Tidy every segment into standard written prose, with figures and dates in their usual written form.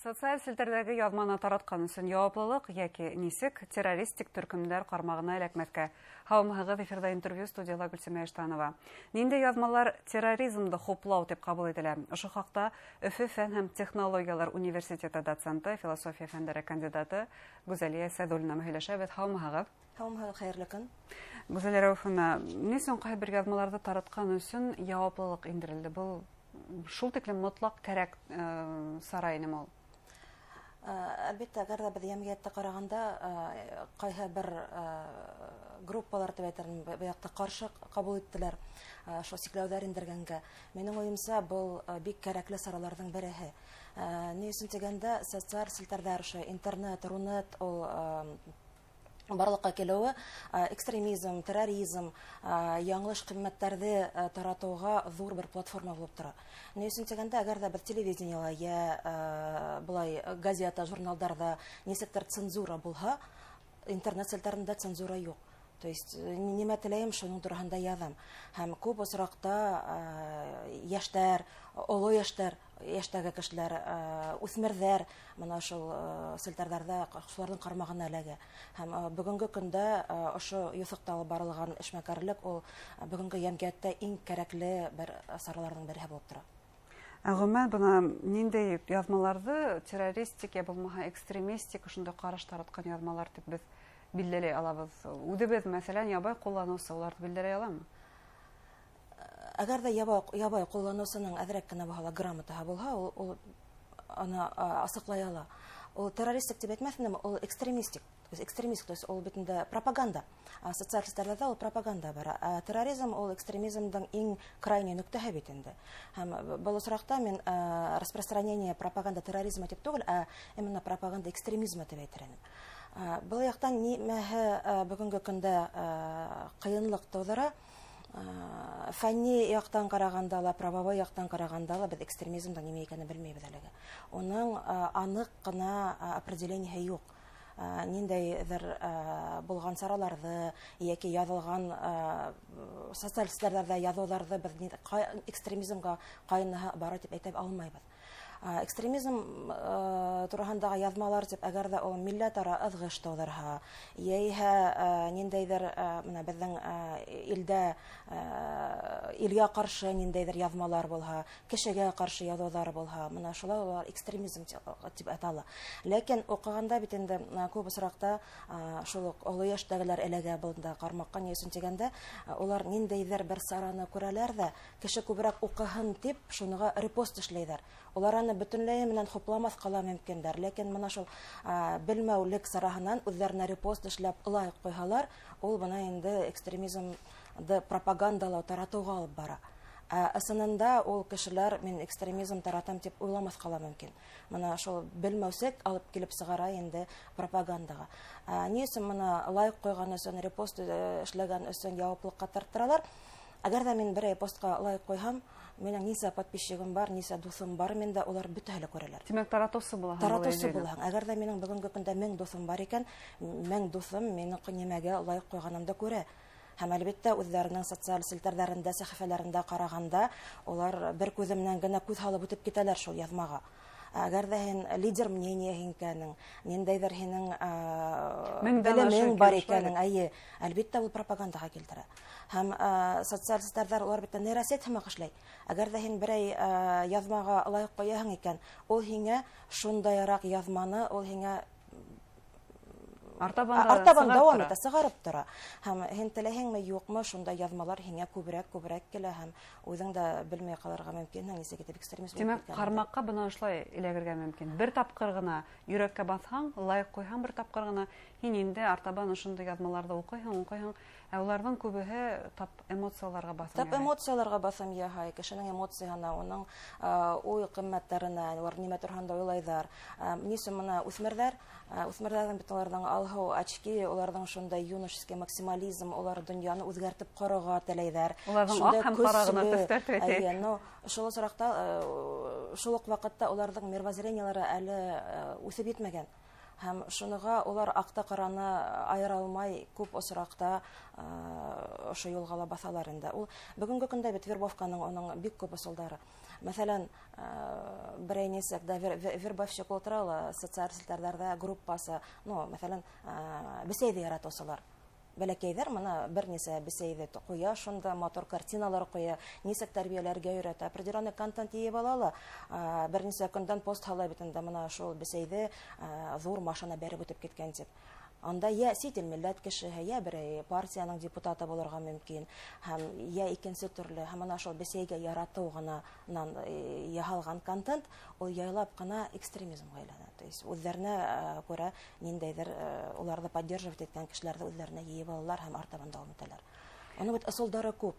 Социаль селтәрдәге язманы тараткан өчен яуаплылык яки нисек террористик төркемнәр кармагына эләкмәскә. Һаумыгыз, эфирда интервью, студияда Гөлсемә Эштанова. Нинди язмалар терроризмды хуплау дип кабул ителә? Ошо хакта Өфе фән һәм технологиялар университеты доценты, философия фәннәре кандидаты Гүзәлия Сәдуллина һөйләшәбез. Һаумыгыз. Һаумыгыз, хәерле көн. Гүзәлия Рәүфовна, нисен кайбер язмаларда тараткан өчен яуаплылык индерелде? Бу шул тиклем мотлак кирәк сарайны ул. Әлбәттә, әгәр дә без ямгиятта караганда кайһы бер группалар төбәтәрен бу каршы кабул иттеләр, шул сикләүләр индергәнгә. Минем уемса, бу бик кирәкле сараларның береһе. Ни өчен дигәндә, социаль селтәрдә интернет, рунет, ул барлыкка килүе экстремизм, терроризм, яңлыш кыйммәтләрне таратуга зур бер платформа булып тора. Ни өчен дигәндә, әгәр дә бер телевидениела я булай газета, журналларда нисектер цензура булһа, интернет селтәрендә цензура юк. То есть нимә теләйем, шуның турында язам. Һәм күп осракта яшьләр, олы яшьләр, яшьтәге кешеләр, үсмерләр моны шул селтәрләрдә шуларның кармагына эләгә. Һәм бүгенге көндә ошо юсыкта алып барылган эшмәкәрлек ул бүгенге ямгиятта иң кирәкле бер сараларның бере булып тора. Гомумән, бuna нинди язмаларда террористик я булмаһа экстремистик шундай караш тараткан язмалар дип без билдәләй алабыз. Үдебез, мәсәлән, ябай кулланусы, уларны билдәләй аламы? Әгәр дә ябай кулланусының әзрәк кенә булса, грамотаһы булса, ул аны асыклай ала. Ул террористик дип әйтмәсәм, ул экстремистик. Экстремистик, то есть ул битендә пропаганда. Социаль сетьләрдә ул пропаганда бара. Терроризм ул экстремизмның иң крайний нөктәһе бит инде. Һәм бу осракта мин распространение пропаганда терроризма дип түгел, именно пропаганда экстремизма дип әйтәм. Бұл яқтан нимәһе бүгінгі көндә қиынлык тудыра. Фәнни яктан караганда ла, правовой яктан караганда ла без экстремизмның нимә икәнен белмәйбез әлегә. Оның анык кына определение юк. Ниндәйдер булган сараларда яки язылган социаль сетьләрдә язуларда без экстремизмга кайны бара дип әйтә алмайбыз. Экстремизм турында язмалар дип әгәр дә ул милләтара ызгыш тудырһа, яисә ниндәйдер менә безнең илдә илгә каршы ниндәйдер язмалар булһа, кешегә каршы язулар булһа, менә шулар экстремизм дип әйтәлә. Ләкин укыганда бит инде күп осракта шул олы яшьтәгеләр эләгә булды кармакка, ни өчен дигәндә, улар ниндәйдер бер сараны күрәләр дә, кеше күбрәк укыһын дип, шуныга репост эшләйләр. Улар аны бөтенләй менән хупламаска ла мөмкиндер, ләкин менә шул белмәүлек сараһыннан үзләренә репост эшләп лайк куйһалар, ул бына инде экстремизмды пропагандалау, таратуга алып бара. Асынында ул кешеләр мин экстремизм таратам дип уйламаска ла мөмкин. Менә шул белмәүсек алып килеп сыгара инде пропагандага. Ни өчен менә лайк куйган өчен, репост эшләгән өчен яуаплыкка тарттыралар? Әгәр дә мин бер постка лайк куйһам, минең нисә подписчигым бар, нисә дусым бар, миндә улар бөтәһе күрәләр. Димәк, таратусы була. Таратусы була. Әгәр дә минең бүгенге көндә 1000 дусым бар икән, 1000 дусым минең нимәгә лайк куйганымда күрә. Һәм әлбәттә үзләренең социаль селтәрләрендә, сәхифәләрендә караганда, улар бер күземнән генә күз халып үтеп китәләр шул язмага. Әгәр дә һин лидер мнение икәнең, ниндәйдер һинең белемең бар икәнең, әлбәттә ул пропагандага килтерә. Һәм социаль сетьләр улар бит нейросеть һәм эшләй. Әгәр дә һин берәй язмага лайк куяһың икән, ул һиңа шундайрак язманы, ул һиңа артабан дәвам итә, сыгарып тора. Һәм һин теләһеңме, юкмы, шундай язмалар һиңа күбрәк килә һәм үзең дә белмәй калырга мөмкин, нисә китеп экстремизм. Димәк, кармакка бына шулай эләгергә мөмкин. Бер тапкыр гына йөрәккә басһаң, лайк куйһаң, бер тапкыр гына һин инде артабан шундай язмаларда укыйһың, уларның күбеһе тап эмоцияларга басам. Тап эмоцияларга басам яһай, кешенең эмоциясына, уның уй кыйммәтләренә, улар нимә турында уйлайдар. Нисә менә үсмерләрнең бит аларның алһу очки, уларның шундай юношеский максимализм, улар дөньяны үзгәртеп карарга теләйләр. Уларның ак һәм кара гына төстәр тәти. Шул осракта, шул ук вакытта уларның мировоззрениеләре әле үсеп җитмәгән. Һәм шуныга улар акта караны айыра алмай күп осракта ошо юлга ла басалар инде. Ул бүгенге көндә бит вербовканың оның бик күп ысулдары. Мәсәлән, берәй нисек да вербовщик ултыра социаль сетьләрдә группасы, мәсәлән, бесәйде яратучылар. Бәләкәйҙәр моны бернисә бесәйҙе ҡуя, шунда мотор картиналар ҡуя, нисек тәрбиәләргә өйрәтә, определенный контент йыйып ала, бернисә көндән пост һала бит инде моны шул бесәйҙе ҙур машина бәреп үтеп киткән дип. Анда я сит ил милләт кешеһе, я берәй партияның депутаты булырга мөмкин, һәм я икенсе төрле, һәм ана шул бесәйгә яратыу гынанан яһалган контент ул яйлап кына экстремизмга әйләнә. То есть үзләренә күрә ниндәйҙер уларҙы поддерживать иткән кешеләрҙе үзләренә йыйып алалар һәм артабан дауам итәләр. Аны бит ысулдары күп.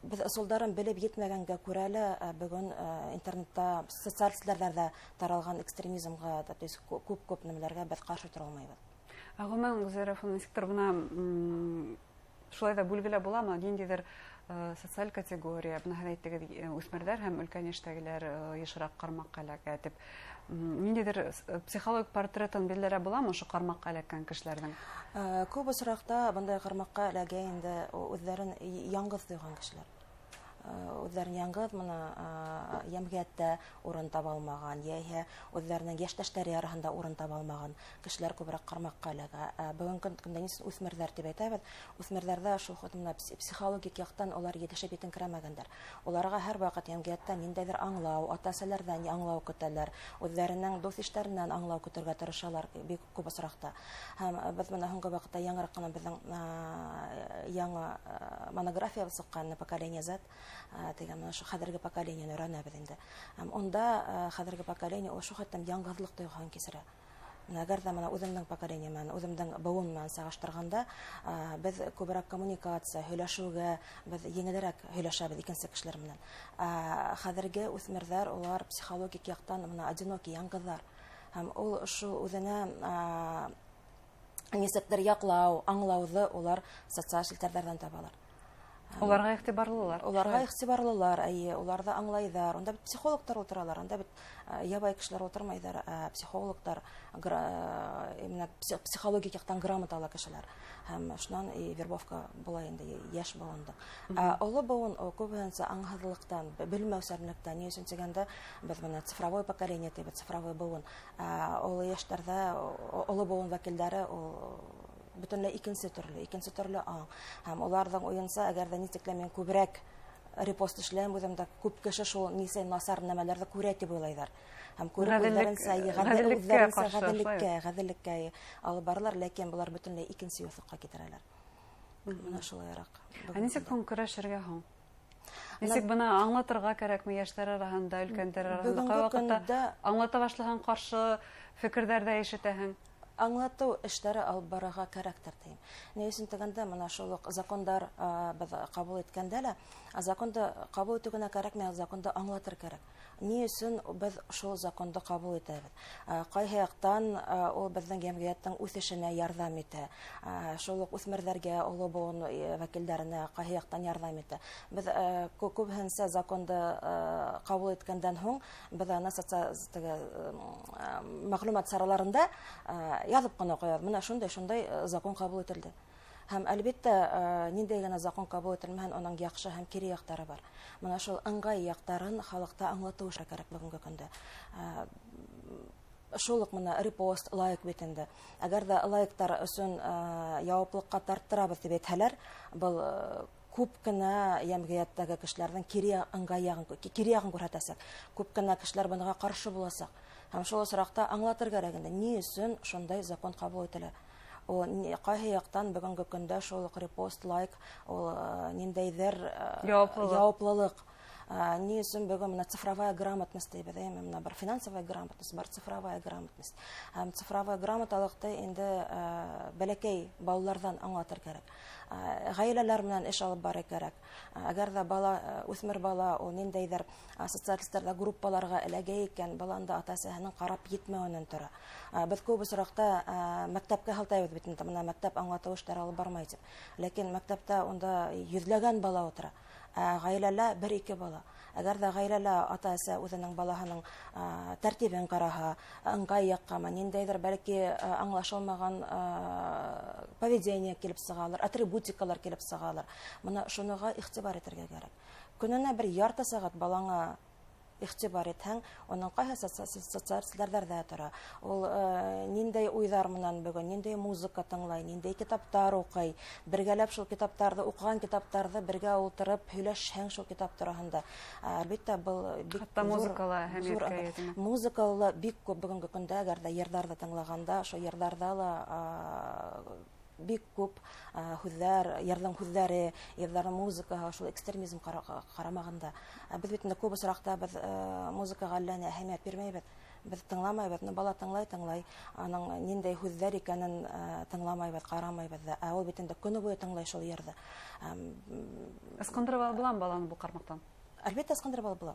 Без ысулдарын белеп етмәгәнгә күрә лә бөгөн интернетта, социаль сетьләрҙә таралган экстремизмга, то есть күп нәмәләргә без каршы тора алмайбыз. Гомумән Гөлзәрә сектор бына шулай да бүлгеле буламы? Ниндидер социаль категория, бына һез әйттегез, үсмерҙәр һәм өлкән яшьтәгеләр йышыраҡ ҡармаҡҡа эләгә дип. Ниндидер психологик портретін билдәләп буламы ошо ҡармаҡҡа эләккән кешеләрҙең? Күп осраҡта бындай ҡармаҡҡа эләгә инде үҙҙәрен яңғыҙ тойған кешеләр. Үзләрен яңғыҙ моны йәмғиәттә урын таба алмаған, яһә үзләренең яшьтәштәре араһында урын таба алмаған кешеләр күберәк ҡармаҡҡа эләгә. Бөгөнгө көндә үҫмерҙәр дип әйтәбеҙ. Үҫмерҙәрҙә шул психологик яҡтан улар етешеп етеңкерәмәгәндәр. Уларға һәр ваҡыт йәмғиәттә ниндәйҙер аңлау, ата-әсәләрҙән аңлау көтәләр, үҙләренең дуҫ-иштәренән аңлау көтөргә тырышалар бик күп осраҡта. Һәм беҙ бына һуңғы ваҡытта яңыраҡ ҡына беҙҙең яңы монография сыҡҡан «Поколение Z» дигән ошо хәҙерге поколениены өйрәнәбеҙ инде. Онда хәҙерге поколение ул шул хәттән яңғыҙлыҡ тойғоһон кисерә. Әгәр ҙә менә үҙемдең поколение менән, үҙемдең быуын менән сағыштырғанда, беҙ күберәк коммуникация, һөйләшеүгә, беҙ еңелерәк һөйләшәбеҙ икенсе кешеләр менән. Хәҙерге үҫмерҙәр, улар психологик яҡтан одинокий, яңғыҙҙар. Һәм ул шул үҙенә нисектер яҡлау, аңлауҙы улар социаль сетьләрҙән табалар. Уларға иғтибарлылар. Уларға иғтибарлылар, уларҙы аңлайҙар. Унда бит психологтар ултыралар, унда бит ябай кешеләр ултырмайҙар, психологтар, психологик яҡтан грамоталы кешеләр. Һәм шунан вербовка була инде йәш быуында. Оло быуын күбеһенсә аңһыҙлыҡтан, белмәүсәнлектән, ни өсөн тигәндә, беҙ бына цифровой поколение тибеҙ, цифровой быуын. Оло йәштәрҙә оло быуын вәкилдәре бөтөнләй икенсе төрлө аң. Һәм уларҙың уйынса, әгәр дә нисек мен күберәк репост эшләйем, үҙемдә күп кеше шул нисә насар нәмәләрҙе күрә тип уйлайҙар. Һәм ғәҙеллеккә алып баралар, ләкин былар бөтөнләй икенсе юҫыҡҡа китерәләр. Бына шулайыраҡ. Нисек һуң көрәшергә һуң? Нисек бына аңлатырға кәрәкме йәштәр араһында, өлкәндәр араһында? Ҡай ваҡытта аңлата башлаһаң, ҡаршы фекерҙәрҙә ишетәһең? Аңлатыу эштәре алып барырға кәрәктер тием. Ни өсөн тигәндә, мына шул закондар беҙ ҡабул иткәндә лә, законды ҡабул итеүгә кәрәкмәй, законды аңлатыр кәрәк. Ни өсөн беҙ шул законды ҡабул итәбеҙ? Ҡайһы яҡтан ул беҙҙең йәмғиәттең үҫешенә ярҙам итә. Шул уҡ үҫмерҙәргә, оло быуын вәкилдәренә ҡайһы яҡтан ярҙам итә. Беҙ күбеһенсә законды ҡабул иткәндән һуң, беҙ аны мәғлүмәт сараларында яҙып ҡына ҡуябыҙ. Менә шундай закон ҡабул ителде. Һәм әлбиттә, ниндәй генә закон ҡабул ителмәһен, уның яҡшы һәм кире яҡтары бар. Менә шул ыңғай яҡтарын халыҡта аңлатыу кәрәк бөгөнгө көндә. Шул уҡ менә репост, лайк бит инде. Әгәр ҙә лайктар өсөн яуаплыҡҡа тарттырабыҙ дип әйтһәләр, был күп кенә йәмғиәттәге кешеләрҙең кире яғын күрһәтәсәк. Күп кенә кешеләр быға ҡаршы буласаҡ. Һәм шул осраҡта аңлатыр кәрәк инде, ни өсөн шундай закон ҡабул ителә. Ҡайһы яҡтан бөгөнгө көндә шул репост, лайк, ниндәйҙер яуаплылыҡ. Ни өсөн бөгөн менә цифровая грамотность тибеҙ, менә бар финансовая грамотность, бар цифровая грамотность. Һәм цифровая грамоталыҡты инде бәләкәй балаларҙан аңлатыр кәрәк. Ғаиләләр менән эш алып барыр кәрәк. Әгәр ҙә үҫмер бала ниндәйҙер социалистәрҙә группаларға эләгә икән, баланда ата-әсәһенең ҡарап етмәүенән тора. Беҙ күп осраҡта мәктәпкә һылтайбыҙ бит, менә мәктәп аңлатыу эштәре алып бармай тип. Ләкин мәктәптә унда йөҙләгән бала ултыра. Ғаиләлә 1-2 бала. Әгәр ҙә ғаиләлә ата-әсә үҙенең балаһының тәртибен ҡараһа, ыңғай яҡҡамы, ниндәйҙер бәлки аңлашылмаған поведение килеп сығалыр, атрибутикалар килеп сығалыр. Мына шуныға иғтибар итергә кәрәк. Көнөнә 1 ярты сәғәт балаңа игътибар итһәң, аның кайсы социаль сәләтләрдә тора. Ул ниндәй уйлар менән бүген, ниндәй музыка тыңлай, ниндәй китаплар укый, бергәләп шул китапларны укыган китапларны бергә утырып һөйләшһәң шул китап турында. Әлбәттә, был бик хәтта музыкалы әһәмияткә ия. Музыкалы бик күп бүгенге көндә, әгәр дә йырларда тыңлаганда, шул йырларда ла бик күп хүзләр, ярдәм хүзләре, ярдәм музыкага, шул экстремизм карамагында. Без бит инде күп осракта без музыкага әллә әһәмият бирмәйбез. Без тыңламайбыз, бала тыңлай, аның ниндәй хүзләр икәнен тыңламайбыз, карамайбыз. Ул бит инде көне буе тыңлай шул йырды. Ысқындырып албылам баланы бу кармактан. Әлбәттә, ысқындырып албыла.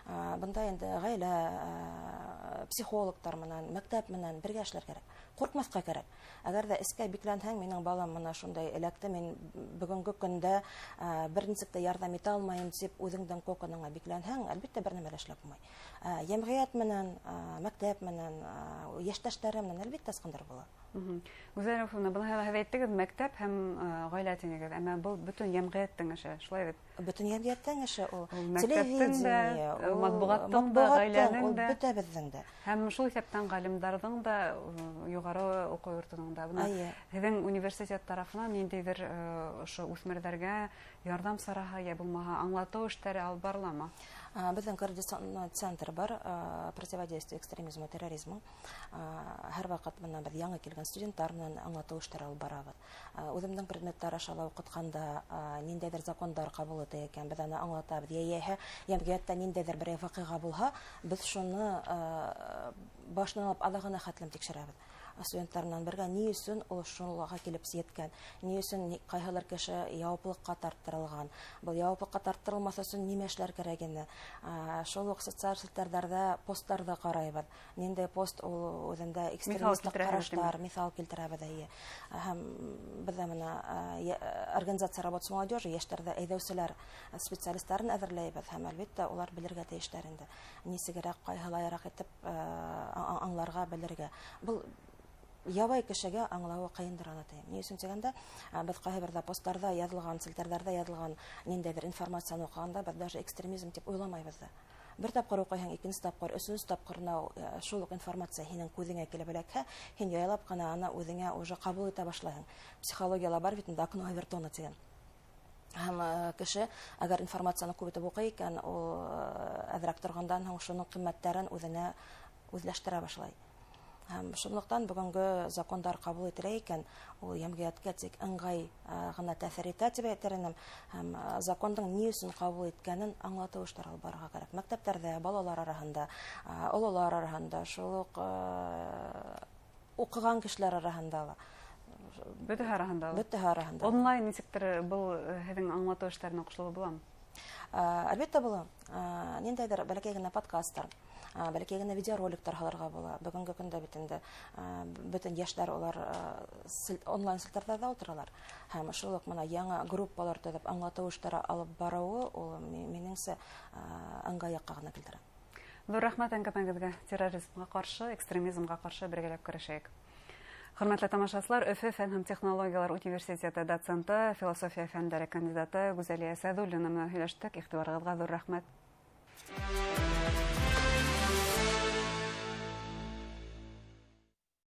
Бында инде гаилә, психологтар менән, мәктәп менән бергә эшләр кирәк. Куркмаска кирәк. Әгәр дә эскә бикләнһәң, минең балам менә шундай эләкте, мин бүгенге көндә бер ничек тә ярдәм итә алмаем дип үзеңдән куркыныңа бикләнһәң, әлбәттә бер нәмә эшләп булмай. Җәмгыять менән, мәктәп менән, яшьтәшләре менән әлбәттә ысқындырып була. Гүзәл Рафуна, буны әйттегез, мәктәп һәм гаилә тигез, әмма бу бөтен җәмгыятьнең эше, шулай бит. Бөтен җәмгыятьнең эше ул. Телевидение, матбугаттың да, гаиләнең дә, бөтәбезнең дә. Һәм шул исәптән галимнәрнең дә, югары уку йортының да. Һеҙҙең университет тарафынан ниндәйҙер ошо үҫмерҙәргә ярдәм сараһы я булмаһа аңлатыу эштәре алып барыламы? Безнең координационный центр бар, противодействие экстремизму, терроризму. Һәр вакыт менә без яңа килгән студентлар менән аңлатыу эшләре алып барабыз. Үземнең предметтар аша укытканда ниндәйдер закондар кабул итә икән, без аны аңлатабыз. Яһә җәмгыятьтә ниндәйдер бер вакыйга булһа, без шуны башынан алып алагына хәтлем тикшерәбез. Студентларнан бергә ни өчен ул шуларга килеп җиткән, ни өчен кайһылар кеше яуаплыкка тарттырылган, бу яуаплыкка тарттырылмаса өчен нимә эшләр кирәгене, шул ук социаль сәтләрдә постларда карайбыз. Нинди пост ул үзендә экстремистлык карашлар, мисал килтерәбез дә. Һәм без менә организация работы с молодежью, яшьләрдә әйдәүчеләр, специалистларын әзерләйбез һәм әлбәттә улар белергә тиешләр инде. Нисегәрәк, кайһылайрак итеп аңларга, белергә. Бу ябай кешегә аңлавы кыендыр аны тием. Ни өчен дигәндә, без кайбер постларда язылган, селтәрләрдә язылган ниндәйдер информацияны укыганда, без даже экстремизм дип уйламайбыз да. Бер тапкыр укыйһың, икенче тапкыр, өченче тапкырна шул ук информация һинең күзеңә килеп эләкһә, һин яйлап кына аны үзеңә уже кабул итә башлайсың. Психологиялар бар бит инде, окно Авертона дигән. Һәм кеше, әгәр информацияны күп итеп укый икән, ул әзрәк торгандан һәм шуның кыйммәтләрен үзенә үзләштерә башлай. Һәм шунлыктан бүгенге закондар кабул ителә икән, ул җәмгыятькә тик ыңгай гына тәэсир итә дип әйтермен. Һәм законның ни өчен кабул иткәнен аңлату эшләре алып барырга кирәк. Мәктәпләрдә, балалар арасында, олылар арасында, шул ук укыган кешеләр арасында. Бөтен арасында. Онлайн нисектер бу һеҙҙең аңлату эштәренә ҡушылып буламы? Әлбәттә була. Ниндәйҙер бәләкәй генә подкасттар, бәләкәй генә видеороликтар һалырга була. Бүгенге көндә бит инде бөтен яшьләр улар онлайн селтәрҙәрҙә утыралар. Һәм шул ук менә яңа группалар төҙөп аңлатыу эштәре алып барыуы ул минеңсә ыңгай яҡҡа гына килтерә. Ҙур рәхмәт әңгәмәгеҙгә. Терроризмға ҡаршы, экстремизмға ҡаршы бергәләп көрәшәйек. Хөрмәтле тамашасылар, Өфө фән һәм технологиялар университеты доценты, философия фәндәре кандидаты Гүзәлия Сәҙуллина менән һөйләштек. Иғтибарығыҙға ҙур рәхмәт.